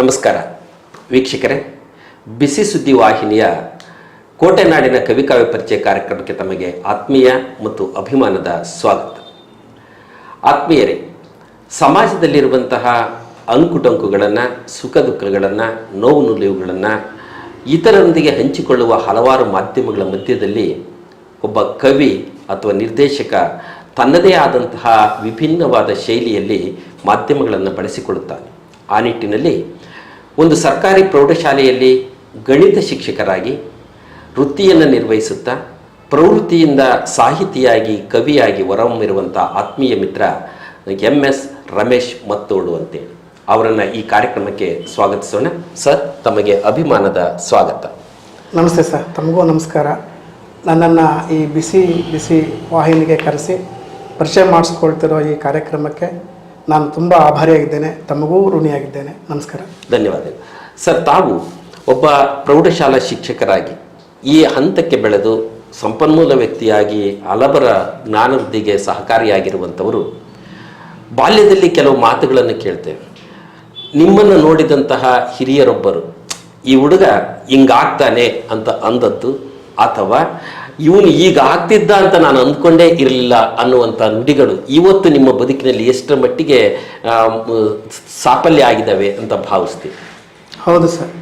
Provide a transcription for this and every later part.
ನಮಸ್ಕಾರ ವೀಕ್ಷಕರೇ, ಬಿಸಿ ಸುದ್ದಿ ವಾಹಿನಿಯ ಕೋಟೆನಾಡಿನ ಕವಿಕಾವ್ಯ ಪರಿಚಯ ಕಾರ್ಯಕ್ರಮಕ್ಕೆ ತಮಗೆ ಆತ್ಮೀಯ ಮತ್ತು ಅಭಿಮಾನದ ಸ್ವಾಗತ. ಆತ್ಮೀಯರೇ, ಸಮಾಜದಲ್ಲಿರುವಂತಹ ಅಂಕುಟೊಂಕುಗಳನ್ನು, ಸುಖ ದುಃಖಗಳನ್ನು, ನೋವು ನುಲಿವುಗಳನ್ನು ಇತರರೊಂದಿಗೆ ಹಂಚಿಕೊಳ್ಳುವ ಹಲವಾರು ಮಾಧ್ಯಮಗಳ ಮಧ್ಯದಲ್ಲಿ ಒಬ್ಬ ಕವಿ ಅಥವಾ ನಿರ್ದೇಶಕ ತನ್ನದೇ ಆದಂತಹ ವಿಭಿನ್ನವಾದ ಶೈಲಿಯಲ್ಲಿ ಮಾಧ್ಯಮಗಳನ್ನು ಬಳಸಿಕೊಳ್ಳುತ್ತಾನೆ. ಆ ನಿಟ್ಟಿನಲ್ಲಿ ಒಂದು ಸರ್ಕಾರಿ ಪ್ರೌಢಶಾಲೆಯಲ್ಲಿ ಗಣಿತ ಶಿಕ್ಷಕರಾಗಿ ವೃತ್ತಿಯನ್ನು ನಿರ್ವಹಿಸುತ್ತಾ ಪ್ರವೃತ್ತಿಯಿಂದ ಸಾಹಿತಿಯಾಗಿ ಕವಿಯಾಗಿ ಹೊರಹೊಮ್ಮಿರುವಂಥ ಆತ್ಮೀಯ ಮಿತ್ರ MS ರಮೇಶ್ ಮತ್ತೋಡು ಅಂತೇಳಿ ಅವರನ್ನು ಈ ಕಾರ್ಯಕ್ರಮಕ್ಕೆ ಸ್ವಾಗತಿಸೋಣ. ಸರ್, ತಮಗೆ ಅಭಿಮಾನದ ಸ್ವಾಗತ. ನಮಸ್ತೆ ಸರ್, ತಮಗೂ ನಮಸ್ಕಾರ. ನನ್ನನ್ನು ಈ ಬಿಸಿ ಬಿಸಿ ವಾಹಿನಿಗೆ ಕರೆಸಿ ಪರಿಚಯ ಮಾಡಿಸ್ಕೊಳ್ತಿರೋ ಈ ಕಾರ್ಯಕ್ರಮಕ್ಕೆ ನಾನು ತುಂಬ ಆಭಾರಿಯಾಗಿದ್ದೇನೆ, ತಮಗೂ ಋಣಿಯಾಗಿದ್ದೇನೆ. ನಮಸ್ಕಾರ. ಧನ್ಯವಾದಗಳು. ಸರ್, ತಾವು ಒಬ್ಬ ಪ್ರೌಢಶಾಲಾ ಶಿಕ್ಷಕರಾಗಿ ಈ ಹಂತಕ್ಕೆ ಬೆಳೆದು ಸಂಪನ್ಮೂಲ ವ್ಯಕ್ತಿಯಾಗಿ ಹಲವರ ಜ್ಞಾನವೃದ್ಧಿಗೆ ಸಹಕಾರಿಯಾಗಿರುವಂಥವರು. ಬಾಲ್ಯದಲ್ಲಿ ಕೆಲವು ಮಾತುಗಳನ್ನು ಕೇಳ್ತೇವೆ. ನಿಮ್ಮನ್ನು ನೋಡಿದಂತಹ ಹಿರಿಯರೊಬ್ಬರು ಈ ಹುಡುಗ ಹಿಂಗಾಗ್ತಾನೆ ಅಂತ ಅಂದದ್ದು, ಅಥವಾ ಇವನು ಈಗ ಆಗ್ತಿದ್ದ ಅಂತ ನಾನು ಅಂದ್ಕೊಂಡೇ ಇರಲಿಲ್ಲ ಅನ್ನುವಂಥ ನುಡಿಗಳು ಇವತ್ತು ನಿಮ್ಮ ಬದುಕಿನಲ್ಲಿ ಎಷ್ಟರ ಮಟ್ಟಿಗೆ ಸಾಫಲ್ಯ ಆಗಿದ್ದಾವೆ ಅಂತ ಭಾವಿಸ್ತೀವಿ? ಹೌದು ಸರ್,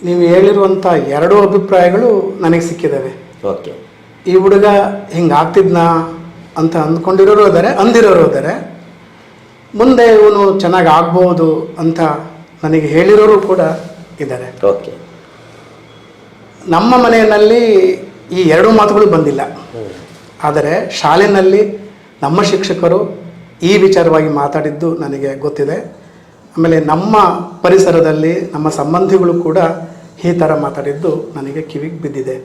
ನೀವು ಹೇಳಿರುವಂಥ ಎರಡೂ ಅಭಿಪ್ರಾಯಗಳು ನನಗೆ ಸಿಕ್ಕಿದ್ದಾವೆ. ಓಕೆ. ಈ ಹುಡುಗ ಹಿಂಗಾಗ್ತಿದ್ನಾ ಅಂತ ಅಂದ್ಕೊಂಡಿರೋರು ಇದ್ದಾರೆ, ಅಂದಿರೋರು ಇದ್ದಾರೆ. ಮುಂದೆ ಇವನು ಚೆನ್ನಾಗಿ ಆಗ್ಬೋದು ಅಂತ ನನಗೆ ಹೇಳಿರೋರು ಕೂಡ ಇದ್ದಾರೆ. ಓಕೆ. ನಮ್ಮ ಮನೆಯಲ್ಲಿ ಈ ಎರಡು ಮಾತುಗಳು ಬಂದಿಲ್ಲ. ಆದರೆ ಶಾಲೆಯಲ್ಲಿ ನಮ್ಮ ಶಿಕ್ಷಕರು ಈ ವಿಚಾರವಾಗಿ ಮಾತಾಡಿದ್ದು ನನಗೆ ಗೊತ್ತಿದೆ. ಆಮೇಲೆ ನಮ್ಮ ಪರಿಸರದಲ್ಲಿ ನಮ್ಮ ಸಂಬಂಧಿಗಳು ಕೂಡ ಈ ಥರ ಮಾತಾಡಿದ್ದು ನನಗೆ ಕಿವಿಗೆ ಬಿದ್ದಿದೆ.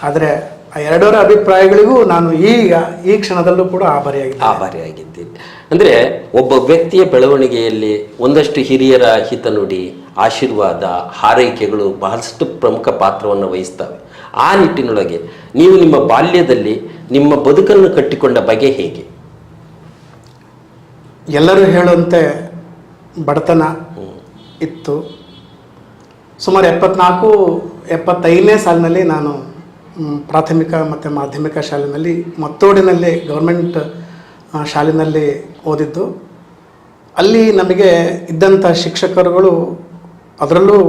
ಆದರೆ ಆ ಎರಡರ ಅಭಿಪ್ರಾಯಗಳಿಗೂ ನಾನು ಈ ಕ್ಷಣದಲ್ಲೂ ಕೂಡ ಆಭಾರಿಯಾಗಿದ್ದೀನಿ. ಅಂದರೆ ಒಬ್ಬ ವ್ಯಕ್ತಿಯ ಬೆಳವಣಿಗೆಯಲ್ಲಿ ಒಂದಷ್ಟು ಹಿರಿಯರ ಹಿತನುಡಿ, ಆಶೀರ್ವಾದ, ಹಾರೈಕೆಗಳು ಬಹಳಷ್ಟು ಪ್ರಮುಖ ಪಾತ್ರವನ್ನು ವಹಿಸ್ತವೆ. ಆ ನಿಟ್ಟಿನೊಳಗೆ ನೀವು ನಿಮ್ಮ ಬಾಲ್ಯದಲ್ಲಿ ನಿಮ್ಮ ಬದುಕನ್ನು ಕಟ್ಟಿಕೊಂಡ ಬಗೆ ಹೇಗೆ? ಎಲ್ಲರೂ ಹೇಳುವಂತೆ ಬಡತನ ಇತ್ತು. ಸುಮಾರು 74-75ನೇ ಸಾಲಿನಲ್ಲಿ ನಾನು ಪ್ರಾಥಮಿಕ ಮತ್ತು ಮಾಧ್ಯಮಿಕ ಶಾಲೆಯಲ್ಲಿ ಮತ್ತೋಡಿನಲ್ಲಿ ಗೌರ್ಮೆಂಟ್ ಶಾಲೆಯಲ್ಲಿ ಓದಿದ್ದು. ಅಲ್ಲಿ ನಮಗೆ ಇದ್ದಂಥ ಶಿಕ್ಷಕರುಗಳು, ಅದರಲ್ಲೂ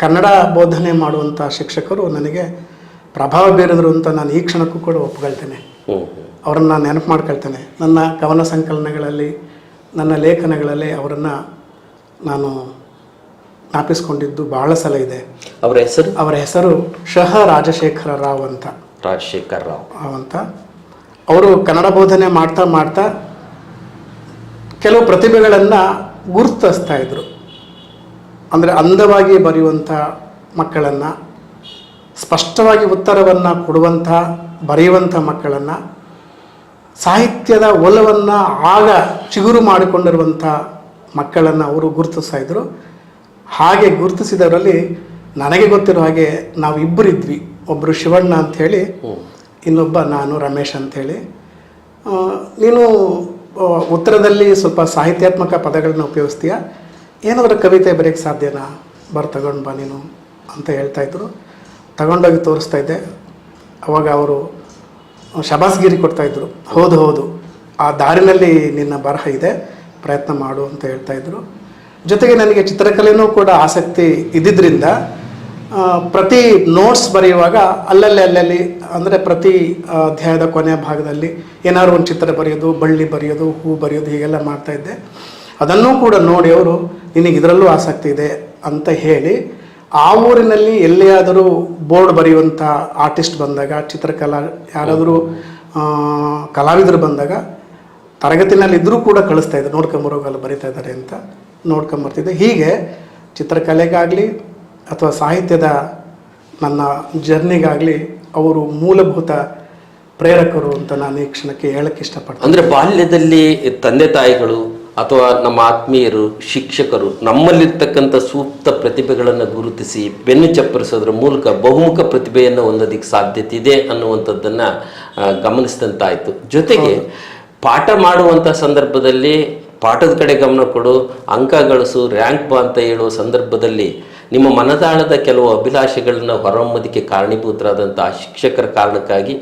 ಕನ್ನಡ ಬೋಧನೆ ಮಾಡುವಂಥ ಶಿಕ್ಷಕರು ನನಗೆ ಪ್ರಭಾವ ಬೀರಿದ್ರು ಅಂತ ನಾನು ಈ ಕ್ಷಣಕ್ಕೂ ಕೂಡ ಒಪ್ಕೊಳ್ತೇನೆ. ಅವರನ್ನು ನೆನಪು ಮಾಡ್ಕೊಳ್ತೇನೆ. ನನ್ನ ಕವನ ಸಂಕಲನಗಳಲ್ಲಿ, ನನ್ನ ಲೇಖನಗಳಲ್ಲಿ ಅವರನ್ನು ನಾನು ಜ್ಞಾಪಿಸ್ಕೊಂಡಿದ್ದು ಬಹಳ ಸಲ ಇದೆ. ಅವರ ಹೆಸರು ರಾಜಶೇಖರ ರಾವ್ ಅಂತ. ರಾಜಶೇಖರ ರಾವ್ ಅಂತ ಅವರು ಕನ್ನಡ ಬೋಧನೆ ಮಾಡ್ತಾ ಮಾಡ್ತಾ ಕೆಲವು ಪ್ರತಿಭೆಗಳನ್ನು ಗುರುತಿಸ್ತಾ ಇದ್ರು. ಅಂದರೆ ಅಂದವಾಗಿ ಬರೆಯುವಂಥ ಮಕ್ಕಳನ್ನು, ಸ್ಪಷ್ಟವಾಗಿ ಉತ್ತರವನ್ನು ಕೊಡುವಂಥ ಬರೆಯುವಂಥ ಮಕ್ಕಳನ್ನು, ಸಾಹಿತ್ಯದ ಒಲವನ್ನು ಆಗ ಚಿಗುರು ಮಾಡಿಕೊಂಡಿರುವಂಥ ಮಕ್ಕಳನ್ನು ಅವರು ಗುರುತಿಸ್ತಾ ಇದ್ದರು. ಹಾಗೆ ಗುರುತಿಸಿದವರಲ್ಲಿ ನನಗೆ ಗೊತ್ತಿರೋ ಹಾಗೆ ನಾವು ಇಬ್ಬರಿದ್ವಿ. ಒಬ್ಬರು ಶಿವಣ್ಣ ಅಂಥೇಳಿ, ಇನ್ನೊಬ್ಬ ನಾನು ರಮೇಶ್ ಅಂಥೇಳಿ. ನೀನು ಉತ್ತರದಲ್ಲಿ ಸ್ವಲ್ಪ ಸಾಹಿತ್ಯಾತ್ಮಕ ಪದಗಳನ್ನ ಉಪಯೋಗಿಸ್ತೀಯ, ಏನಾದರೂ ಕವಿತೆ ಬರೆಯೋಕ್ಕೆ ಸಾಧ್ಯನಾ, ತಗೊಂಡು ಬಾ ನೀನು ಅಂತ ಹೇಳ್ತಾಯಿದ್ರು. ತಗೊಂಡೋಗಿ ತೋರಿಸ್ತಾ ಇದ್ದೆ. ಅವಾಗ ಅವರು ಶಬಾಸ್ಗಿರಿ ಕೊಡ್ತಾಯಿದ್ರು. ಹೌದು, ಆ ದಾರಿನಲ್ಲಿ ನಿನ್ನ ಬರಹ ಇದೆ, ಪ್ರಯತ್ನ ಮಾಡು ಅಂತ ಹೇಳ್ತಾಯಿದ್ರು. ಜೊತೆಗೆ ನನಗೆ ಚಿತ್ರಕಲೆಯೂ ಕೂಡ ಆಸಕ್ತಿ ಇದ್ದಿದ್ದರಿಂದ ಪ್ರತಿ ನೋಟ್ಸ್ ಬರೆಯುವಾಗ ಅಲ್ಲಲ್ಲಿ ಅಂದರೆ ಪ್ರತಿ ಅಧ್ಯಾಯದ ಕೊನೆಯ ಭಾಗದಲ್ಲಿ ಏನಾದ್ರು ಒಂದು ಚಿತ್ರ ಬರೆಯೋದು, ಬಳ್ಳಿ ಬರೆಯೋದು, ಹೂ ಬರೆಯೋದು, ಹೀಗೆಲ್ಲ ಮಾಡ್ತಾಯಿದ್ದೆ. ಅದನ್ನೂ ಕೂಡ ನೋಡಿ ಅವರು ನಿನಗೆ ಇದರಲ್ಲೂ ಆಸಕ್ತಿ ಇದೆ ಅಂತ ಹೇಳಿ ಆ ಊರಿನಲ್ಲಿ ಎಲ್ಲಿಯಾದರೂ ಬೋರ್ಡ್ ಬರೆಯುವಂಥ ಆರ್ಟಿಸ್ಟ್ ಬಂದಾಗ, ಚಿತ್ರಕಲಾ ಯಾರಾದರೂ ಕಲಾವಿದರು ಬಂದಾಗ ತರಗತಿನಲ್ಲಿ ಇದ್ದರೂ ಕೂಡ ಕಳಿಸ್ತಾಯಿದ್ದೆ, ನೋಡ್ಕೊಂಬರೋಗಲ್ಲ ಬರೀತಾ ಇದ್ದಾರೆ ಅಂತ ನೋಡ್ಕೊಂಬರ್ತಿದ್ದೆ. ಹೀಗೆ ಚಿತ್ರಕಲೆಗಾಗಲಿ ಅಥವಾ ಸಾಹಿತ್ಯದ ನನ್ನ ಜರ್ನಿಗಾಗಲಿ ಅವರು ಮೂಲಭೂತ ಪ್ರೇರಕರು ಅಂತ ನಾನು ಈ ಕ್ಷಣಕ್ಕೆ ಹೇಳಕ್ಕೆ ಇಷ್ಟಪಡ್ತೀನಿ. ಅಂದರೆ ಬಾಲ್ಯದಲ್ಲಿ ತಂದೆ ತಾಯಿಗಳು ಅಥವಾ ನಮ್ಮ ಆತ್ಮೀಯರು, ಶಿಕ್ಷಕರು ನಮ್ಮಲ್ಲಿರ್ತಕ್ಕಂಥ ಸೂಕ್ತ ಪ್ರತಿಭೆಗಳನ್ನು ಗುರುತಿಸಿ ಬೆನ್ನು ಚಪ್ಪರಿಸೋದ್ರ ಮೂಲಕ ಬಹುಮುಖ ಪ್ರತಿಭೆಯನ್ನು ಹೊಂದೋದಕ್ಕೆ ಸಾಧ್ಯತೆ ಇದೆ ಅನ್ನುವಂಥದ್ದನ್ನು ಗಮನಿಸಿದಂತಾಯಿತು. ಜೊತೆಗೆ ಪಾಠ ಮಾಡುವಂಥ ಸಂದರ್ಭದಲ್ಲಿ ಪಾಠದ ಕಡೆ ಗಮನ ಕೊಡು, ಅಂಕ ಗಳಿಸು, ರ್ಯಾಂಕ್ ಬಾ ಅಂತ ಹೇಳುವ ಸಂದರ್ಭದಲ್ಲಿ ನಿಮ್ಮ ಮನದಾಳದ ಕೆಲವು ಅಭಿಲಾಷೆಗಳನ್ನು ಹೊರಹೊಮ್ಮೋದಕ್ಕೆ ಕಾರಣೀಭೂತರಾದಂಥ ಶಿಕ್ಷಕರ ಕಾರಣಕ್ಕಾಗಿ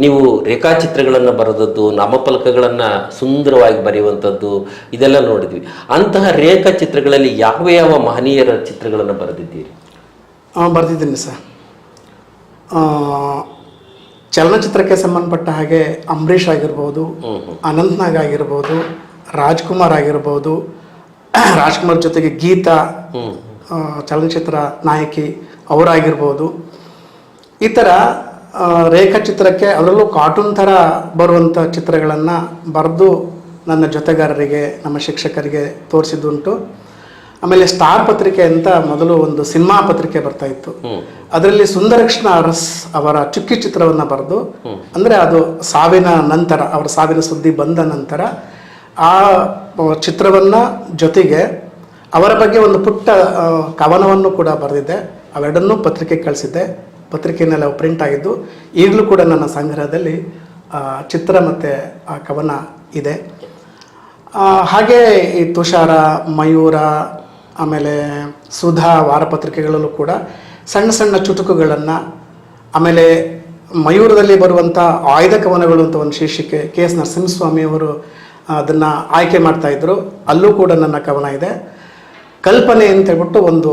ನೀವು ರೇಖಾಚಿತ್ರಗಳನ್ನು ಬರೆದದ್ದು, ನಾಮಫಲಕಗಳನ್ನು ಸುಂದರವಾಗಿ ಬರೆಯುವಂಥದ್ದು ಇದೆಲ್ಲ ನೋಡಿದ್ವಿ. ಅಂತಹ ರೇಖಾಚಿತ್ರಗಳಲ್ಲಿ ಯಾವ ಯಾವ ಮಹನೀಯರ ಚಿತ್ರಗಳನ್ನು ಬರೆದಿದ್ದೀರಿ? ಬರೆದಿದ್ದೀನಿ ಸರ್. ಚಲನಚಿತ್ರಕ್ಕೆ ಸಂಬಂಧಪಟ್ಟ ಹಾಗೆ ಅಂಬರೀಷ್ ಆಗಿರ್ಬೋದು, ಅನಂತ್ನಾಗ್ ಆಗಿರ್ಬೋದು, ರಾಜ್ಕುಮಾರ್ ಆಗಿರ್ಬೋದು, ರಾಜ್ಕುಮಾರ್ ಜೊತೆಗೆ ಗೀತಾ ಚಲನಚಿತ್ರ ನಾಯಕಿ ಅವರಾಗಿರ್ಬೋದು. ಈ ಥರ ರೇಖಾಚಿತ್ರಕ್ಕೆ ಅದರಲ್ಲೂ ಕಾರ್ಟೂನ್ ಥರ ಬರುವಂಥ ಚಿತ್ರಗಳನ್ನು ಬರೆದು ನನ್ನ ಜೊತೆಗಾರರಿಗೆ, ನಮ್ಮ ಶಿಕ್ಷಕರಿಗೆ ತೋರಿಸಿದ್ದುಂಟು. ಆಮೇಲೆ ಸ್ಟಾರ್ ಪತ್ರಿಕೆ ಅಂತ ಮೊದಲು ಒಂದು ಸಿನಿಮಾ ಪತ್ರಿಕೆ ಬರ್ತಾ ಇತ್ತು. ಅದರಲ್ಲಿ ಸುಂದರಕೃಷ್ಣ ಅರಸ್ ಅವರ ಚುಕ್ಕಿ ಚಿತ್ರವನ್ನು ಬರೆದು, ಅಂದರೆ ಅದು ಸಾವಿನ ನಂತರ, ಅವರ ಸಾವಿನ ಸುದ್ದಿ ಬಂದ ನಂತರ ಆ ಚಿತ್ರವನ್ನು ಜೊತೆಗೆ ಅವರ ಬಗ್ಗೆ ಒಂದು ಪುಟ್ಟ ಕವನವನ್ನು ಕೂಡ ಬರೆದಿದ್ದೆ. ಅವೆರಡನ್ನೂ ಪತ್ರಿಕೆಗೆ ಕಳಿಸಿದ್ದೆ. ಪತ್ರಿಕೆಯನ್ನೆಲ್ಲ ಪ್ರಿಂಟ್ ಆಗಿದ್ದು ಈಗಲೂ ಕೂಡ ನನ್ನ ಸಂಗ್ರಹದಲ್ಲಿ ಚಿತ್ರ ಮತ್ತು ಆ ಕವನ ಇದೆ. ಹಾಗೆ ಈ ತುಷಾರ, ಮಯೂರ, ಆಮೇಲೆ ಸುಧಾ ವಾರಪತ್ರಿಕೆಗಳಲ್ಲೂ ಕೂಡ ಸಣ್ಣ ಸಣ್ಣ ಚುಟುಕುಗಳನ್ನು, ಆಮೇಲೆ ಮಯೂರದಲ್ಲಿ ಬರುವಂಥ ಆಯ್ದ ಕವನಗಳು ಅಂತ ಒಂದು ಶೀರ್ಷಿಕೆ KS ನರಸಿಂಹಸ್ವಾಮಿಯವರು ಅದನ್ನು ಆಯ್ಕೆ ಮಾಡ್ತಾಯಿದ್ರು. ಅಲ್ಲೂ ಕೂಡ ನನ್ನ ಕವನ ಇದೆ. ಕಲ್ಪನೆ ಅಂತ ಹೇಳ್ಬಿಟ್ಟು ಒಂದು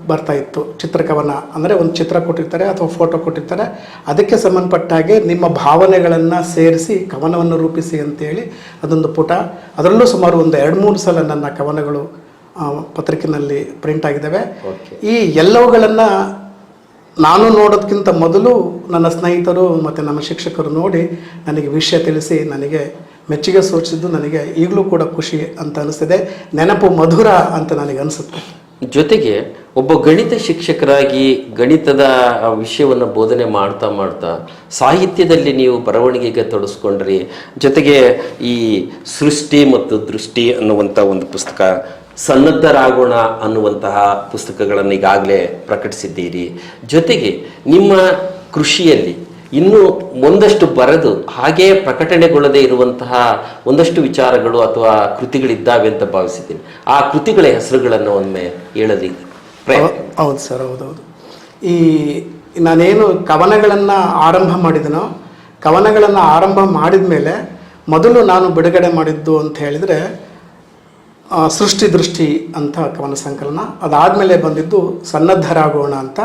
ಬರ್ತಾ ಇತ್ತು ಚಿತ್ರಕವನ. ಅಂದರೆ ಒಂದು ಚಿತ್ರ ಕೊಟ್ಟಿರ್ತಾರೆ ಅಥವಾ ಫೋಟೋ ಕೊಟ್ಟಿರ್ತಾರೆ, ಅದಕ್ಕೆ ಸಂಬಂಧಪಟ್ಟ ಹಾಗೆ ನಿಮ್ಮ ಭಾವನೆಗಳನ್ನು ಸೇರಿಸಿ ಕವನವನ್ನು ರೂಪಿಸಿ ಅಂತೇಳಿ ಅದೊಂದು ಪುಟ. ಅದರಲ್ಲೂ ಸುಮಾರು ಒಂದು 2-3 ಸಲ ನನ್ನ ಕವನಗಳು ಪತ್ರಿಕೆಯಲ್ಲಿ ಪ್ರಿಂಟ್ ಆಗಿದ್ದಾವೆ. ಈ ಎಲ್ಲವುಗಳನ್ನು ನಾನು ನೋಡೋದಕ್ಕಿಂತ ಮೊದಲು ನನ್ನ ಸ್ನೇಹಿತರು ಮತ್ತು ನಮ್ಮ ಶಿಕ್ಷಕರು ನೋಡಿ ನನಗೆ ವಿಷಯ ತಿಳಿಸಿ ನನಗೆ ಮೆಚ್ಚುಗೆ ಸೂಚಿಸಿದ್ದು ನನಗೆ ಈಗಲೂ ಕೂಡ ಖುಷಿ ಅಂತ ಅನಿಸ್ತಿದೆ. ನೆನಪು ಮಧುರ ಅಂತ ನನಗೆ ಅನಿಸುತ್ತೆ. ಜೊತೆಗೆ ಒಬ್ಬ ಗಣಿತ ಶಿಕ್ಷಕರಾಗಿ ಗಣಿತದ ವಿಷಯವನ್ನು ಬೋಧನೆ ಮಾಡ್ತಾ ಮಾಡ್ತಾ ಸಾಹಿತ್ಯದಲ್ಲಿ ನೀವು ಬರವಣಿಗೆಗೆ ತೊಡಸ್ಕೊಂಡ್ರಿ. ಜೊತೆಗೆ ಈ ಸೃಷ್ಟಿ ಮತ್ತು ದೃಷ್ಟಿ ಅನ್ನುವಂಥ ಒಂದು ಪುಸ್ತಕ, ಸನ್ನದ್ಧರಾಗೋಣ ಅನ್ನುವಂತಹ ಪುಸ್ತಕಗಳನ್ನು ಈಗಾಗಲೇ ಪ್ರಕಟಿಸಿದ್ದೀರಿ. ಜೊತೆಗೆ ನಿಮ್ಮ ಕೃಷಿಯಲ್ಲಿ ಇನ್ನೂ ಒಂದಷ್ಟು ಬರೆದು ಹಾಗೆಯೇ ಪ್ರಕಟಣೆಗೊಳ್ಳದೇ ಇರುವಂತಹ ಒಂದಷ್ಟು ವಿಚಾರಗಳು ಅಥವಾ ಕೃತಿಗಳಿದ್ದಾವೆ ಅಂತ ಭಾವಿಸಿದ್ದೀನಿ. ಆ ಕೃತಿಗಳ ಹೆಸರುಗಳನ್ನು ಒಮ್ಮೆ ಹೇಳೋದಿದೆ. ಹೌದು ಸರ್, ಹೌದೌದು. ಈ ನಾನೇನು ಕವನಗಳನ್ನು ಆರಂಭ ಮಾಡಿದನೋ, ಕವನಗಳನ್ನು ಆರಂಭ ಮಾಡಿದ ಮೇಲೆ ಮೊದಲು ನಾನು ಬಿಡುಗಡೆ ಮಾಡಿದ್ದು ಅಂತ ಹೇಳಿದರೆ ಸೃಷ್ಟಿ ದೃಷ್ಟಿ ಅಂತ ಕವನ ಸಂಕಲನ. ಅದಾದಮೇಲೆ ಬಂದಿದ್ದು ಸನ್ನದ್ಧರಾಗೋಣ ಅಂತ.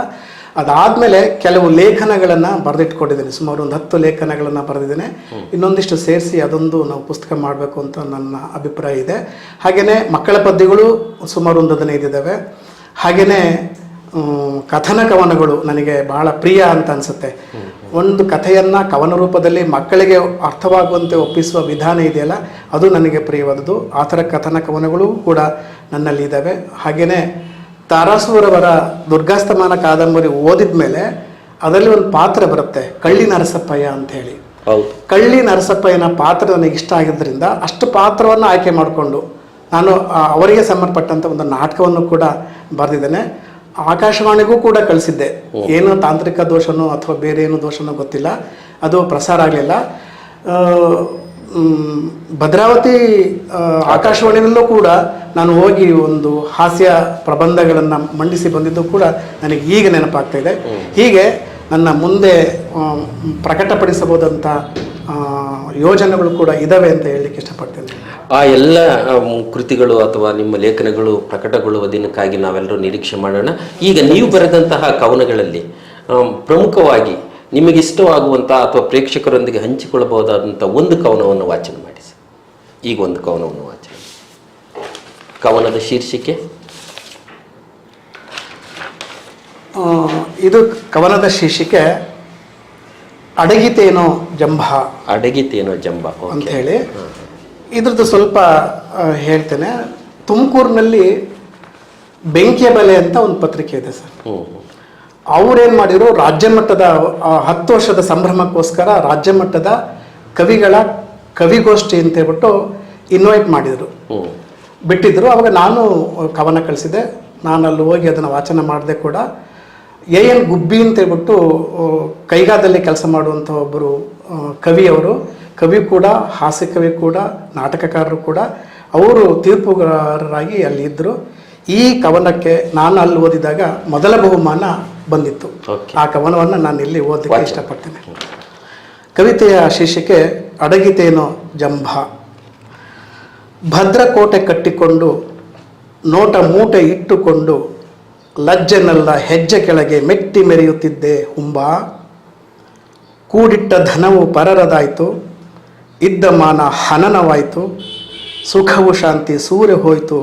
ಅದಾದಮೇಲೆ ಕೆಲವು ಲೇಖನಗಳನ್ನು ಬರೆದಿಟ್ಕೊಂಡಿದ್ದೇನೆ. ಸುಮಾರು ಒಂದು 10 ಲೇಖನಗಳನ್ನು ಬರೆದಿದ್ದೇನೆ. ಇನ್ನೊಂದಿಷ್ಟು ಸೇರಿಸಿ ಅದೊಂದು ನಾವು ಪುಸ್ತಕ ಮಾಡಬೇಕು ಅಂತ ನನ್ನ ಅಭಿಪ್ರಾಯ ಇದೆ. ಹಾಗೆಯೇ ಮಕ್ಕಳ ಪದ್ಯಗಳು ಸುಮಾರು ಒಂದು 15 ಇದ್ದಾವೆ. ಹಾಗೆಯೇ ಕಥನ ಕವನಗಳು ನನಗೆ ಬಹಳ ಪ್ರಿಯ ಅಂತ ಅನಿಸುತ್ತೆ. ಒಂದು ಕಥೆಯನ್ನು ಕವನ ರೂಪದಲ್ಲಿ ಮಕ್ಕಳಿಗೆ ಅರ್ಥವಾಗುವಂತೆ ಒಪ್ಪಿಸುವ ವಿಧಾನ ಇದೆಯಲ್ಲ, ಅದು ನನಗೆ ಪ್ರಿಯವಾದದ್ದು. ಆ ಥರ ಕಥನ ಕವನಗಳು ಕೂಡ ನನ್ನಲ್ಲಿ ಇದ್ದಾವೆ. ಹಾಗೆಯೇ ತಾರಾಸೂರವರ ದುರ್ಗಾಸ್ತಮಾನ ಕಾದಂಬರಿ ಓದಿದ ಮೇಲೆ ಅದರಲ್ಲಿ ಒಂದು ಪಾತ್ರ ಬರುತ್ತೆ, ಕಳ್ಳಿ ನರಸಪ್ಪಯ್ಯ ಅಂತ ಹೇಳಿ. ಕಳ್ಳಿ ನರಸಪ್ಪಯ್ಯನ ಪಾತ್ರ ನನಗೆ ಇಷ್ಟ ಆಗಿದ್ದರಿಂದ ಅಷ್ಟು ಪಾತ್ರವನ್ನು ಆಯ್ಕೆ ಮಾಡಿಕೊಂಡು ನಾನು ಅವರಿಗೆ ಸಂಬಂಧಪಟ್ಟಂಥ ಒಂದು ನಾಟಕವನ್ನು ಕೂಡ ಬರೆದಿದ್ದೇನೆ. ಆಕಾಶವಾಣಿಗೂ ಕೂಡ ಕಳಿಸಿದ್ದೆ. ಏನು ತಾಂತ್ರಿಕ ದೋಷನೋ ಅಥವಾ ಬೇರೆ ಏನು ದೋಷನೋ ಗೊತ್ತಿಲ್ಲ, ಅದು ಪ್ರಸಾರ ಆಗಲಿಲ್ಲ. ಭದ್ರಾವತಿ ಆಕಾಶವಾಣಿಯಲ್ಲೂ ಕೂಡ ನಾನು ಹೋಗಿ ಒಂದು ಹಾಸ್ಯ ಪ್ರಬಂಧಗಳನ್ನು ಮಂಡಿಸಿ ಬಂದಿದ್ದು ಕೂಡ ನನಗೆ ಈಗ ನೆನಪಾಗ್ತಾ ಇದೆ. ಹೀಗೆ ನನ್ನ ಮುಂದೆ ಪ್ರಕಟಪಡಿಸಬಹುದಂಥ ಯೋಜನೆಗಳು ಕೂಡ ಇದ್ದಾವೆ ಅಂತ ಹೇಳಲಿಕ್ಕೆ ಇಷ್ಟಪಡ್ತೇನೆ. ಆ ಎಲ್ಲ ಕೃತಿಗಳು ಅಥವಾ ನಿಮ್ಮ ಲೇಖನಗಳು ಪ್ರಕಟಗೊಳ್ಳುವ ದಿನಕ್ಕಾಗಿ ನಾವೆಲ್ಲರೂ ನಿರೀಕ್ಷೆ ಮಾಡೋಣ. ಈಗ ನೀವು ಬರೆದಂತಹ ಕವನಗಳಲ್ಲಿ ಪ್ರಮುಖವಾಗಿ ನಿಮಗಿಷ್ಟವಾಗುವಂಥ ಅಥವಾ ಪ್ರೇಕ್ಷಕರೊಂದಿಗೆ ಹಂಚಿಕೊಳ್ಳಬಹುದಾದಂಥ ಒಂದು ಕವನವನ್ನು ವಾಚನ ಮಾಡಿ ಸರ್. ಈಗ ಒಂದು ಕವನವನ್ನು ವಾಚನ. ಕವನದ ಶೀರ್ಷಿಕೆ? ಇದು ಕವನದ ಶೀರ್ಷಿಕೆ ಅಡಗಿತೇನೋ ಜಂಬ. ಅಡಗಿತೇನೋ ಜಂಬ ಅಂತ ಹೇಳಿ ಇದ್ರದ್ದು ಸ್ವಲ್ಪ ಹೇಳ್ತೇನೆ. ತುಮಕೂರಿನಲ್ಲಿ ಬೆಂಕಿಯ ಬಲೆ ಅಂತ ಒಂದು ಪತ್ರಿಕೆ ಇದೆ ಸರ್. ಅವರೇನು ಮಾಡಿದ್ರು, ರಾಜ್ಯ ಮಟ್ಟದ 10 ವರ್ಷದ ಸಂಭ್ರಮಕ್ಕೋಸ್ಕರ ರಾಜ್ಯ ಮಟ್ಟದ ಕವಿಗಳ ಕವಿಗೋಷ್ಠಿ ಅಂತ ಹೇಳ್ಬಿಟ್ಟು ಇನ್ವೈಟ್ ಮಾಡಿದರು, ಬಿಟ್ಟಿದ್ರು. ಅವಾಗ ನಾನು ಕವನ ಕಳಿಸಿದೆ. ನಾನು ಅಲ್ಲಿ ಹೋಗಿ ಅದನ್ನು ವಾಚನ ಮಾಡಿದೆ ಕೂಡ. AN ಗುಬ್ಬಿ ಅಂತ ಹೇಳ್ಬಿಟ್ಟು ಕೈಗಾದಲ್ಲಿ ಕೆಲಸ ಮಾಡುವಂಥ ಒಬ್ಬರು ಕವಿಯವರು, ಕವಿ ಕೂಡ, ಹಾಸ್ಯ ಕವಿ ಕೂಡ, ನಾಟಕಕಾರರು ಕೂಡ. ಅವರು ತೀರ್ಪುಗಾರರಾಗಿ ಅಲ್ಲಿ ಇದ್ದರು. ಈ ಕವನಕ್ಕೆ ನಾನು ಅಲ್ಲಿ ಓದಿದಾಗ ಮೊದಲ ಬಹುಮಾನ ಬಂದಿತ್ತು. Okay. ಆ ಕವನವನ್ನು ನಾನು ಇಲ್ಲಿ ಓದಲಿಕ್ಕೆ ಇಷ್ಟಪಡ್ತೇನೆ. ಕವಿತೆಯ ಶೀರ್ಷಿಕೆ ಅಡಗಿತೇನೋ ಜಂಭ. ಭದ್ರಕೋಟೆ ಕಟ್ಟಿಕೊಂಡು ನೋಟ ಮೂಟೆ ಇಟ್ಟುಕೊಂಡು ಲಜ್ಜೆನಲ್ಲ ಹೆಜ್ಜೆ ಕೆಳಗೆ ಮೆಟ್ಟಿ ಮೆರೆಯುತ್ತಿದ್ದೆ ಹುಂಬ. ಕೂಡಿಟ್ಟ ಧನವು ಪರರದಾಯಿತು, ಇದ್ದ ಮಾನ ಹನನವಾಯಿತು, ಸುಖವು ಶಾಂತಿ ಸೂರ್ಯ ಹೋಯಿತು,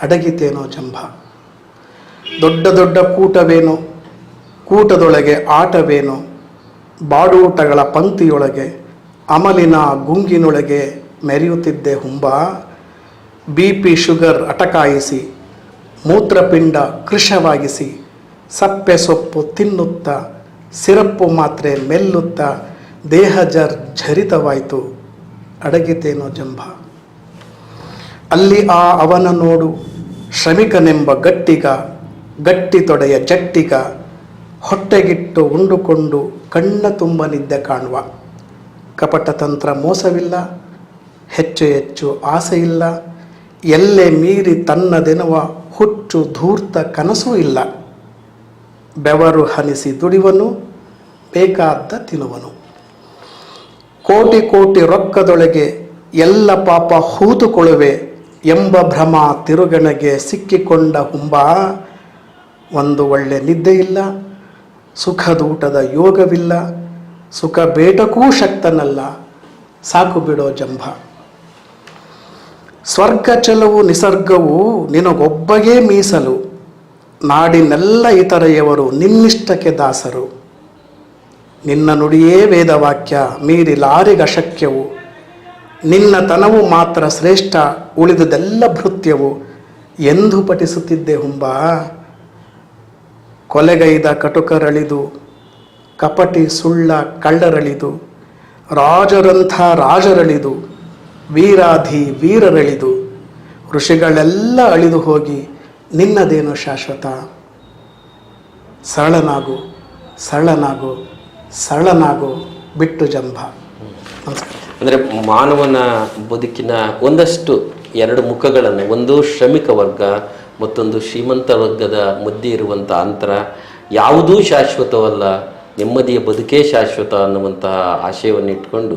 ಅಡಗಿತೇನೋ ಜಂಭ. ದೊಡ್ಡ ದೊಡ್ಡ ಕೂಟವೇನು, ಕೂಟದೊಳಗೆ ಆಟವೇನು, ಬಾಡೂಟಗಳ ಪಂಕ್ತಿಯೊಳಗೆ ಅಮಲಿನ ಗುಂಗಿನೊಳಗೆ ಮೆರೆಯುತ್ತಿದ್ದೆ ಹುಂಬ. BP ಶುಗರ್ ಅಟಕಾಯಿಸಿ, ಮೂತ್ರಪಿಂಡ ಕೃಶವಾಗಿಸಿ, ಸಪ್ಪೆ ಸೊಪ್ಪು ತಿನ್ನುತ್ತಾ, ಸಿರಪ್ಪು ಮಾತ್ರೆ ಮೆಲ್ಲುತ್ತಾ, ದೇಹ ಝರಿತವಾಯಿತು, ಅಡಗಿತೇನೋ ಜಂಭ. ಅಲ್ಲಿ ಆ ಅವನ ನೋಡು, ಶ್ರಮಿಕನೆಂಬ ಗಟ್ಟಿಗ, ಗಟ್ಟಿ ತೊಡೆಯ ಜಟ್ಟಿಗ, ಹೊಟ್ಟೆಗಿಟ್ಟು ಉಂಡುಕೊಂಡು ಕಣ್ಣ ತುಂಬ ನಿದ್ದೆ ಕಾಣುವ. ಕಪಟತಂತ್ರ ಮೋಸವಿಲ್ಲ, ಹೆಚ್ಚು ಹೆಚ್ಚು ಆಸೆಯಿಲ್ಲ, ಎಲ್ಲೆ ಮೀರಿ ತನ್ನದೆನ್ನುವ ಹುಚ್ಚು ಧೂರ್ತ ಕನಸೂ ಇಲ್ಲ. ಬೆವರು ಹನಿಸಿ ದುಡಿವನು, ಬೇಕಾದ ತಿನ್ನುವನು. ಕೋಟಿ ಕೋಟಿ ರೊಕ್ಕದೊಳಗೆ ಎಲ್ಲ ಪಾಪ ಹೂತುಕೊಳ್ಳುವೆ ಎಂಬ ಭ್ರಮ ತಿರುಗಣೆಗೆ ಸಿಕ್ಕಿಕೊಂಡ ಹುಂಬ. ಒಂದು ಒಳ್ಳೆ ನಿದ್ದೆ ಇಲ್ಲ, ಸುಖದೂಟದ ಯೋಗವಿಲ್ಲ, ಸುಖ ಬೇಟಕ್ಕೂ ಶಕ್ತನಲ್ಲ, ಸಾಕು ಬಿಡೋ ಜಂಭ. ಸ್ವರ್ಗ ಚಲವು ನಿಸರ್ಗವು ನಿನಗೊಬ್ಬಗೇ ಮೀಸಲು, ನಾಡಿನೆಲ್ಲ ಇತರೆಯವರು ನಿನ್ನಿಷ್ಟಕ್ಕೆ ದಾಸರು. ನಿನ್ನ ನುಡಿಯೇ ವೇದವಾಕ್ಯ, ಮೀರಿಲಾರಿಗಶಕ್ಯವು, ನಿನ್ನ ತನವು ಮಾತ್ರ ಶ್ರೇಷ್ಠ, ಉಳಿದುದೆಲ್ಲ ಭೃತ್ಯವು ಎಂದು ಪಠಿಸುತ್ತಿದ್ದೆ ಹುಂಬ. ಕೊಲೆಗೈದ ಕಟುಕರಳಿದು, ಕಪಟಿ ಸುಳ್ಳ ಕಳ್ಳರಳಿದು, ರಾಜರಂಥ ರಾಜರಳಿದು, ವೀರಾಧಿ ವೀರರಳಿದು, ಋಷಿಗಳೆಲ್ಲ ಅಳಿದು ಹೋಗಿ ನಿನ್ನದೇನು ಶಾಶ್ವತ. ಸರಳನಾಗು ಸರಳನಾಗು ಸರಳನಾಗು ಬಿಟ್ಟು ಜಂಭ. ನಮಸ್ಕಾರ. ಅಂದರೆ ಮಾನವನ ಬದುಕಿನ ಒಂದಷ್ಟು ಎರಡು ಮುಖಗಳನ್ನು, ಒಂದು ಶ್ರಮಿಕ ವರ್ಗ ಮತ್ತೊಂದು ಶ್ರೀಮಂತ ವರ್ಗದ ಮಧ್ಯೆ ಇರುವಂಥ ಅಂತರ, ಯಾವುದೂ ಶಾಶ್ವತವಲ್ಲ, ನೆಮ್ಮದಿಯ ಬದುಕೇ ಶಾಶ್ವತ ಅನ್ನುವಂತಹ ಆಶಯವನ್ನು ಇಟ್ಕೊಂಡು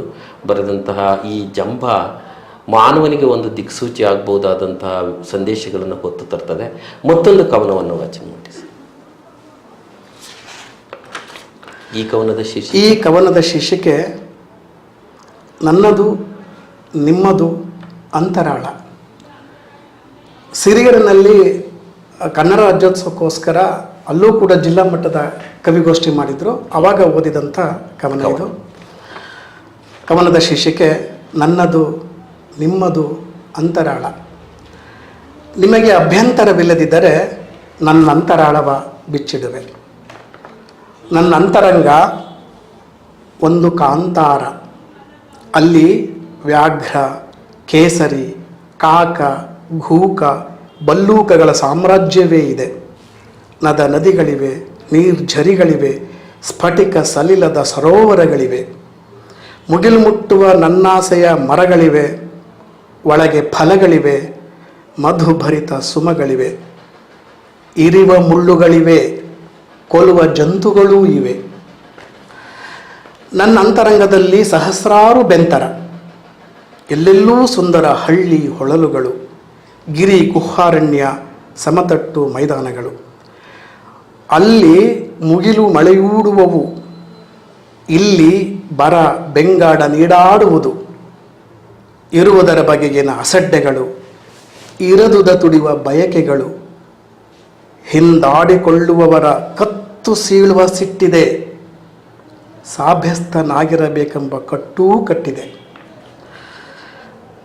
ಬರೆದಂತಹ ಈ ಜಂಭ ಮಾನವನಿಗೆ ಒಂದು ದಿಕ್ಸೂಚಿ ಆಗ್ಬೋದಾದಂತಹ ಸಂದೇಶಗಳನ್ನು ಹೊತ್ತು ತರ್ತದೆ. ಮತ್ತೊಂದು ಕವನವನ್ನು ವಾಚನ ಮಾಡಿಸಿ. ಈ ಕವನದ ಶೀರ್ಷಿಕೆ ನನ್ನದು ನಿಮ್ಮದು ಅಂತರಾಳ. ಸಿರಿಗೆರೆನಲ್ಲಿ ಕನ್ನಡ ರಾಜ್ಯೋತ್ಸವಕ್ಕೋಸ್ಕರ ಅಲ್ಲೂ ಕೂಡ ಜಿಲ್ಲಾ ಮಟ್ಟದ ಕವಿಗೋಷ್ಠಿ ಮಾಡಿದರು. ಆವಾಗ ಓದಿದಂಥ ಕವನ ಇದು. ಕವನದ ಶೀರ್ಷಿಕೆ ನನ್ನದು ನಿಮ್ಮದು ಅಂತರಾಳ. ನಿಮಗೆ ಅಭ್ಯಂತರವಿಲ್ಲದಿದ್ದರೆ ನನ್ನ ಅಂತರಾಳವ ಬಿಚ್ಚಿಡುವೆ. ನನ್ನ ಅಂತರಂಗ ಒಂದು ಕಾಂತಾರ, ಅಲ್ಲಿ ವ್ಯಾಘ್ರ, ಕೇಸರಿ, ಕಾಕ, ಘೂಕ, ಬಲ್ಲೂಕಗಳ ಸಾಮ್ರಾಜ್ಯವೇ ಇದೆ. ನದ ನದಿಗಳಿವೆ, ನೀರ್ಝರಿಗಳಿವೆ, ಸ್ಫಟಿಕ ಸಲಿಲದ ಸರೋವರಗಳಿವೆ. ಮುಗಿಲು ಮುಟ್ಟುವ ನನ್ನಾಸೆಯ ಮರಗಳಿವೆ, ಒಳಗೆ ಫಲಗಳಿವೆ, ಮಧುಭರಿತ ಸುಮಗಳಿವೆ. ಇರಿವ ಮುಳ್ಳುಗಳಿವೆ, ಕೊಲ್ಲುವ ಜಂತುಗಳೂ ಇವೆ. ನನ್ನ ಅಂತರಂಗದಲ್ಲಿ ಸಹಸ್ರಾರು ಬೆಂತರ, ಎಲ್ಲೆಲ್ಲೂ ಸುಂದರ ಹಳ್ಳಿ ಹೊಳಲುಗಳು, ಗಿರಿ ಗುಹಾರಣ್ಯ, ಸಮತಟ್ಟು ಮೈದಾನಗಳು. ಅಲ್ಲಿ ಮುಗಿಲು ಮಳೆಯೂಡುವವು, ಇಲ್ಲಿ ಬರ ಬೆಂಗಾಡ ನೀಡಾಡುವುದು. ಇರುವುದರ ಬಗೆಗಿನ ಅಸಡ್ಡೆಗಳು, ಇರದುದ ತುಡಿಯುವ ಬಯಕೆಗಳು, ಹಿಂದಾಡಿಕೊಳ್ಳುವವರ ಕತ್ತು ಸೀಳುವ ಸಿಟ್ಟಿದೆ. ಸಾಭ್ಯಸ್ಥನಾಗಿರಬೇಕೆಂಬ ಕಟ್ಟೂ ಕಟ್ಟಿದೆ.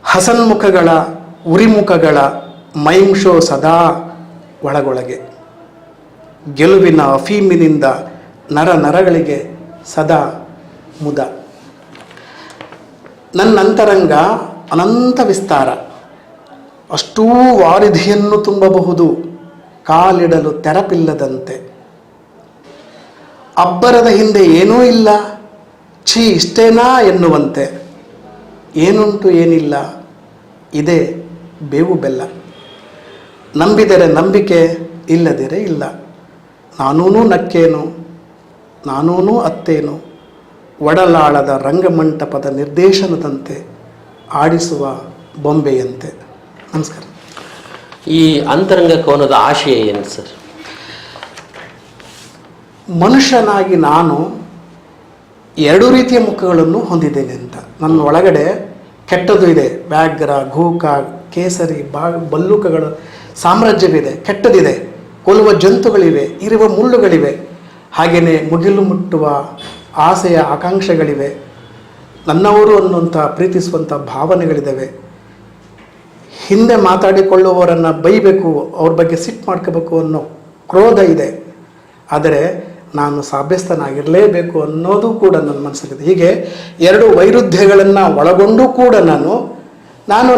ಹಸನ್ಮುಖಗಳ, ಉರಿಮುಖಗಳ ಮೈಂಶೋ ಸದಾ ಒಳಗೊಳಗೆ. ಗೆಲುವಿನ ಅಫೀಮಿನಿಂದ ನರ ನರಗಳಿಗೆ ಸದಾ ಮುದ. ನನ್ನ ಅಂತರಂಗ ಅನಂತ ವಿಸ್ತಾರ, ಅಷ್ಟೂ ವಾರಿಧಿಯನ್ನು ತುಂಬಬಹುದು, ಕಾಲಿಡಲು ತೆರಪಿಲ್ಲದಂತೆ. ಅಬ್ಬರದ ಹಿಂದೆ ಏನೂ ಇಲ್ಲ, ಛೀ ಇಷ್ಟೇನಾ ಎನ್ನುವಂತೆ. ಏನುಂಟು ಏನಿಲ್ಲ, ಇದೆ ಬೇವು ಬೆಲ್ಲ. ನಂಬಿದರೆ ನಂಬಿಕೆ, ಇಲ್ಲದಿರೆ ಇಲ್ಲ. ನಾನೂನು ನಕ್ಕೇನು, ನಾನೂನು ಅತ್ತೇನು, ಒಡಲಾಳದ ರಂಗಮಂಟಪದ ನಿರ್ದೇಶನದಂತೆ ಆಡಿಸುವ ಬೊಂಬೆಯಂತೆ. ನಮಸ್ಕಾರ. ಈ ಅಂತರಂಗ ಕವನದ ಆಶಯ ಏನು ಸರ್? ಮನುಷ್ಯನಾಗಿ ನಾನು ಎರಡು ರೀತಿಯ ಮುಖಗಳನ್ನು ಹೊಂದಿದ್ದೇನೆ ಅಂತ. ನನ್ನ ಒಳಗಡೆ ಕೆಟ್ಟದ್ದು ಇದೆ, ವ್ಯಾಘ್ರ, ಘೂಕ, ಕೇಸರಿ, ಬಲ್ಲೂಕಗಳ ಸಾಮ್ರಾಜ್ಯವಿದೆ, ಕೆಟ್ಟದಿದೆ, ಕೊಲ್ಲುವ ಜಂತುಗಳಿವೆ, ಇರುವ ಮುಳ್ಳುಗಳಿವೆ. ಹಾಗೆಯೇ ಮುಗಿಲು ಮುಟ್ಟುವ ಆಸೆಯ ಆಕಾಂಕ್ಷೆಗಳಿವೆ, ನನ್ನವರು ಅನ್ನುವಂಥ ಪ್ರೀತಿಸುವಂಥ ಭಾವನೆಗಳಿದ್ದಾವೆ. ಹಿಂದೆ ಮಾತಾಡಿಕೊಳ್ಳುವವರನ್ನು ಬೈಬೇಕು, ಅವ್ರ ಬಗ್ಗೆ ಸಿಟ್ಟು ಮಾಡ್ಕೋಬೇಕು ಅನ್ನೋ ಕ್ರೋಧ ಇದೆ. ಆದರೆ ನಾನು ಸಾಭ್ಯಸ್ಥನಾಗಿರಲೇಬೇಕು ಅನ್ನೋದು ಕೂಡ ನನ್ನ ಮನಸ್ಸಲ್ಲಿದೆ. ಹೀಗೆ ಎರಡು ವೈರುಧ್ಯಗಳನ್ನು ಒಳಗೊಂಡು ಕೂಡ ನಾನು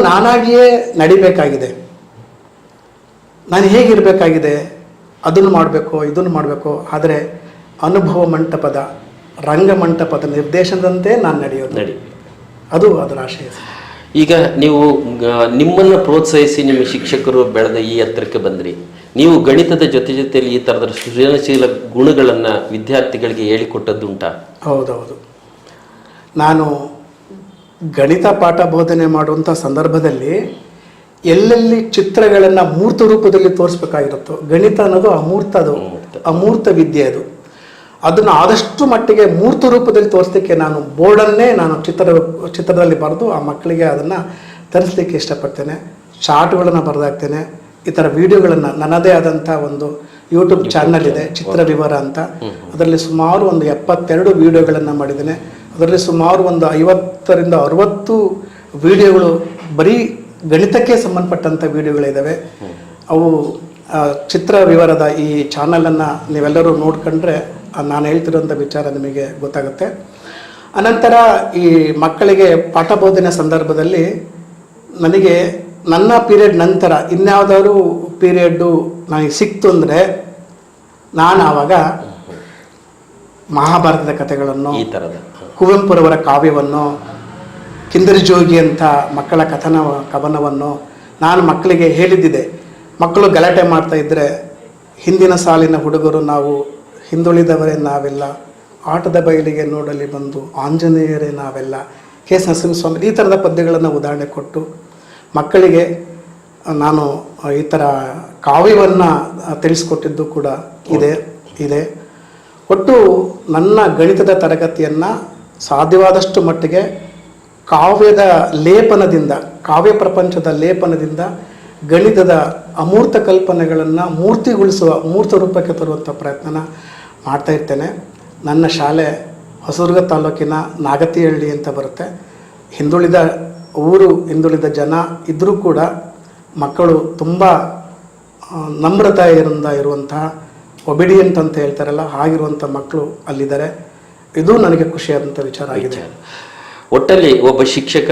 ನಾನಾಗಿಯೇ ನಡಿಬೇಕಾಗಿದೆ. ನಾನು ಹೇಗಿರಬೇಕಾಗಿದೆ, ಅದನ್ನು ಮಾಡಬೇಕು, ಇದನ್ನು ಮಾಡಬೇಕು. ಆದರೆ ಅನುಭವ ಮಂಟಪದ, ರಂಗಮಂಟಪದ ನಿರ್ದೇಶನದಂತೆ ನಾನು ನಡೆಯೋದು, ಅದು ಅದರ ಆಶಯ. ಈಗ ನೀವು ನಿಮ್ಮನ್ನು ಪ್ರೋತ್ಸಾಹಿಸಿ ನಿಮ್ಮ ಶಿಕ್ಷಕರು ಬೆಳೆದ ಈ ಎತ್ತರಕ್ಕೆ ಬಂದ್ರಿ. ನೀವು ಗಣಿತದ ಜೊತೆಯಲ್ಲಿ ಈ ಥರದ ಸೃಜನಶೀಲ ಗುಣಗಳನ್ನು ವಿದ್ಯಾರ್ಥಿಗಳಿಗೆ ಹೇಳಿಕೊಟ್ಟದ್ದುಂಟಾ? ಹೌದೌದು. ನಾನು ಗಣಿತ ಪಾಠ ಬೋಧನೆ ಮಾಡುವಂಥ ಸಂದರ್ಭದಲ್ಲಿ ಎಲ್ಲೆಲ್ಲಿ ಚಿತ್ರಗಳನ್ನು ಮೂರ್ತ ರೂಪದಲ್ಲಿ ತೋರಿಸ್ಬೇಕಾಗಿರುತ್ತೋ, ಗಣಿತ ಅನ್ನೋದು ಅಮೂರ್ತ ವಿದ್ಯೆ ಅದು. ಅದನ್ನು ಆದಷ್ಟು ಮಟ್ಟಿಗೆ ಮೂರ್ತ ರೂಪದಲ್ಲಿ ತೋರಿಸ್ಲಿಕ್ಕೆ ನಾನು ಬೋರ್ಡನ್ನೇ ನಾನು ಚಿತ್ರದಲ್ಲಿ ಬರೆದು ಆ ಮಕ್ಕಳಿಗೆ ಅದನ್ನು ತರಿಸ್ಲಿಕ್ಕೆ ಇಷ್ಟಪಡ್ತೇನೆ. ಚಾರ್ಟ್ಗಳನ್ನು ಬರೆದಾಕ್ತೇನೆ. ಈ ಥರ ವಿಡಿಯೋಗಳನ್ನು, ನನ್ನದೇ ಆದಂಥ ಒಂದು ಯೂಟ್ಯೂಬ್ ಚಾನಲ್ ಇದೆ, ಚಿತ್ರ ವಿವರ ಅಂತ. ಅದರಲ್ಲಿ ಸುಮಾರು ಒಂದು 72 ವಿಡಿಯೋಗಳನ್ನು ಮಾಡಿದ್ದೇನೆ. ಅದರಲ್ಲಿ ಸುಮಾರು ಒಂದು 50ರಿಂದ 60 ವಿಡಿಯೋಗಳು ಬರೀ ಗಣಿತಕ್ಕೆ ಸಂಬಂಧಪಟ್ಟಂಥ ವಿಡಿಯೋಗಳಿದ್ದಾವೆ. ಅವು ಚಿತ್ರ ವಿವರದ ಈ ಚಾನಲನ್ನು ನೀವೆಲ್ಲರೂ ನೋಡ್ಕೊಂಡ್ರೆ ನಾನು ಹೇಳ್ತಿರೋಂಥ ವಿಚಾರ ನಿಮಗೆ ಗೊತ್ತಾಗುತ್ತೆ. ಅನಂತರ ಈ ಮಕ್ಕಳಿಗೆ ಪಾಠ ಬೋಧನೆ ಸಂದರ್ಭದಲ್ಲಿ ನನಗೆ ನನ್ನ ಪೀರಿಯಡ್ ನಂತರ ಇನ್ಯಾವುದಾದ್ರು ಪೀರಿಯಡ್ಡು ನನಗೆ ಸಿಕ್ತು ಅಂದರೆ ನಾನು ಆವಾಗ ಮಹಾಭಾರತದ ಕಥೆಗಳನ್ನು, ಈ ಥರದ ಕುವೆಂಪುರವರ ಕಾವ್ಯವನ್ನು, ಕಿಂದರಿ ಜೋಗಿ ಅಂತ ಮಕ್ಕಳ ಕವನವನ್ನು ನಾನು ಮಕ್ಕಳಿಗೆ ಹೇಳಿದ್ದಿದೆ. ಮಕ್ಕಳು ಗಲಾಟೆ ಮಾಡ್ತಾ ಇದ್ದರೆ, ಹಿಂದಿನ ಸಾಲಿನ ಹುಡುಗರು ನಾವು ಹಿಂದುಳಿದವರೇ ನಾವೆಲ್ಲ, ಆಟದ ಬಯಲಿಗೆ ನೋಡಲಿ ಬಂದು ಆಂಜನೇಯರೇ ನಾವೆಲ್ಲ, ಕೆ ಎಸ್ ನರಸಿಂಹಸ್ವಾಮಿ, ಈ ಥರದ ಪದ್ಯಗಳನ್ನು ಉದಾಹರಣೆ ಕೊಟ್ಟು ಮಕ್ಕಳಿಗೆ ನಾನು ಈ ಥರ ಕಾವ್ಯವನ್ನು ತಿಳಿಸ್ಕೊಟ್ಟಿದ್ದು ಕೂಡ ಇದೆ. ಒಟ್ಟು ನನ್ನ ಗಣಿತದ ತರಗತಿಯನ್ನು ಸಾಧ್ಯವಾದಷ್ಟು ಮಟ್ಟಿಗೆ ಕಾವ್ಯದ ಲೇಪನದಿಂದ, ಕಾವ್ಯ ಪ್ರಪಂಚದ ಲೇಪನದಿಂದ ಗಣಿತದ ಅಮೂರ್ತ ಕಲ್ಪನೆಗಳನ್ನು ಮೂರ್ತಿಗೊಳಿಸುವ, ಮೂರ್ತ ರೂಪಕ್ಕೆ ತರುವಂಥ ಪ್ರಯತ್ನನ ಮಾಡ್ತಾ ಇರ್ತೇನೆ. ನನ್ನ ಶಾಲೆ ಹೊಸದುರ್ಗ ತಾಲೂಕಿನ ನಾಗತಿಹಳ್ಳಿ ಅಂತ ಬರುತ್ತೆ. ಹಿಂದುಳಿದ ಊರು, ಹಿಂದುಳಿದ ಜನ ಇದ್ದರೂ ಕೂಡ ಮಕ್ಕಳು ತುಂಬ ನಮ್ರತೆಯಿಂದ ಇರುವಂತಹ, ಒಬಿಡಿಯಂಟ್ ಅಂತ ಹೇಳ್ತಾರಲ್ಲ, ಹಾಗಿರುವಂಥ ಮಕ್ಕಳು ಅಲ್ಲಿದ್ದಾರೆ. ಇದು ನನಗೆ ಖುಷಿಯಾದಂಥ ವಿಚಾರ ಆಗಿದೆ. ಒಟ್ಟಲ್ಲಿ ಒಬ್ಬ ಶಿಕ್ಷಕ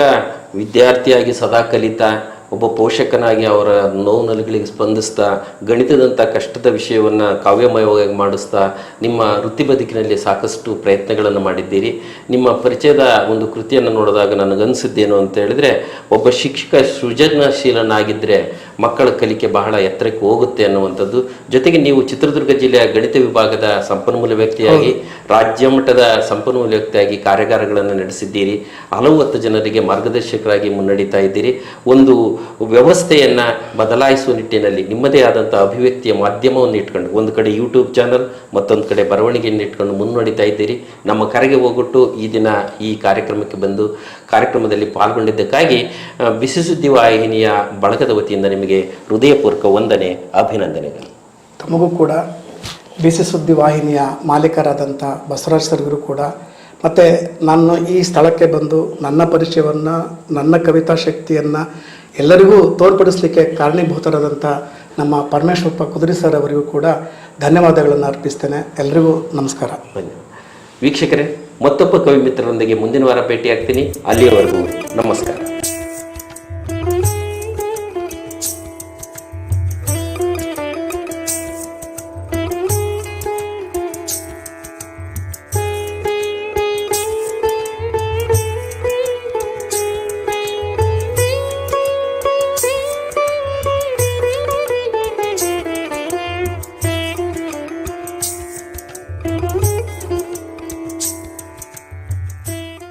ವಿದ್ಯಾರ್ಥಿಯಾಗಿ ಸದಾ ಕಲಿತಾ, ಒಬ್ಬ ಪೋಷಕನಾಗಿ ಅವರ ನೋವು ನಲಿಗಳಿಗೆ ಸ್ಪಂದಿಸ್ತಾ, ಗಣಿತದಂಥ ಕಷ್ಟದ ವಿಷಯವನ್ನು ಕಾವ್ಯಮಯವಾಗಿ ಮಾಡಿಸ್ತಾ ನಿಮ್ಮ ವೃತ್ತಿ ಬದುಕಿನಲ್ಲಿ ಸಾಕಷ್ಟು ಪ್ರಯತ್ನಗಳನ್ನು ಮಾಡಿದ್ದೀರಿ. ನಿಮ್ಮ ಪರಿಚಯದ ಒಂದು ಕೃತಿಯನ್ನು ನೋಡಿದಾಗ ನನಗನ್ಸಿದ್ದೇನು ಅಂತ ಹೇಳಿದ್ರೆ, ಒಬ್ಬ ಶಿಕ್ಷಕ ಸೃಜನಶೀಲನಾಗಿದ್ದರೆ ಮಕ್ಕಳ ಕಲಿಕೆ ಬಹಳ ಎತ್ತರಕ್ಕೆ ಹೋಗುತ್ತೆ ಅನ್ನುವಂಥದ್ದು. ಜೊತೆಗೆ ನೀವು ಚಿತ್ರದುರ್ಗ ಜಿಲ್ಲೆಯ ಗಣಿತ ವಿಭಾಗದ ಸಂಪನ್ಮೂಲ ವ್ಯಕ್ತಿಯಾಗಿ, ರಾಜ್ಯ ಮಟ್ಟದ ಸಂಪನ್ಮೂಲ ವ್ಯಕ್ತಿಯಾಗಿ ಕಾರ್ಯಾಗಾರಗಳನ್ನು ನಡೆಸಿದ್ದೀರಿ. ಹಲವು 10 ಜನರಿಗೆ ಮಾರ್ಗದರ್ಶಕರಾಗಿ ಮುನ್ನಡೀತಾ ಇದ್ದೀರಿ. ಒಂದು ವ್ಯವಸ್ಥೆಯನ್ನು ಬದಲಾಯಿಸುವ ನಿಟ್ಟಿನಲ್ಲಿ ನಿಮ್ಮದೇ ಆದಂಥ ಅಭಿವ್ಯಕ್ತಿಯ ಮಾಧ್ಯಮವನ್ನು ಇಟ್ಕೊಂಡು, ಒಂದು ಕಡೆ ಯೂಟ್ಯೂಬ್ ಚಾನಲ್, ಮತ್ತೊಂದು ಕಡೆ ಬರವಣಿಗೆಯನ್ನು ಇಟ್ಕೊಂಡು ಮುನ್ನಡೀತಾ ಇದ್ದೀರಿ. ನಮ್ಮ ಕರೆಗೆ ಹೋಗ್ಬಿಟ್ಟು ಈ ದಿನ ಈ ಕಾರ್ಯಕ್ರಮಕ್ಕೆ ಬಂದು ಕಾರ್ಯಕ್ರಮದಲ್ಲಿ ಪಾಲ್ಗೊಂಡಿದ್ದಕ್ಕಾಗಿ ಬಿಸಿ ಸುದ್ದಿ ವಾಹಿನಿಯ ಬಳಗದ ವತಿಯಿಂದ ನಿಮಗೆ ಹೃದಯಪೂರ್ವಕ ವಂದನೆ, ಅಭಿನಂದನೆಗಳು. ತಮಗೂ ಕೂಡ, ಬಿಸಿ ಸುದ್ದಿ ವಾಹಿನಿಯ ಮಾಲೀಕರಾದಂಥ ಬಸವರಾಜ್ ಸರ್ಗೂ ಕೂಡ, ಮತ್ತು ನಾನು ಈ ಸ್ಥಳಕ್ಕೆ ಬಂದು ನನ್ನ ಪರಿಚಯವನ್ನು, ನನ್ನ ಕವಿತಾ ಶಕ್ತಿಯನ್ನು ಎಲ್ಲರಿಗೂ ತೋರ್ಪಡಿಸಲಿಕ್ಕೆ ಕಾರಣೀಭೂತರಾದಂಥ ನಮ್ಮ ಪರಮೇಶ್ವರಪ್ಪ ಕುದುರೆ ಸರ್ ಅವರಿಗೂ ಕೂಡ ಧನ್ಯವಾದಗಳನ್ನು ಅರ್ಪಿಸ್ತೇನೆ. ಎಲ್ಲರಿಗೂ ನಮಸ್ಕಾರ. ವೀಕ್ಷಕರೇ, ಮತ್ತೊಬ್ಬ ಕವಿ ಮಿತ್ರರೊಂದಿಗೆ ಮುಂದಿನ ವಾರ ಭೇಟಿಯಾಗ್ತೀನಿ. ಅಲ್ಲಿಯವರೆಗೂ ನಮಸ್ಕಾರ.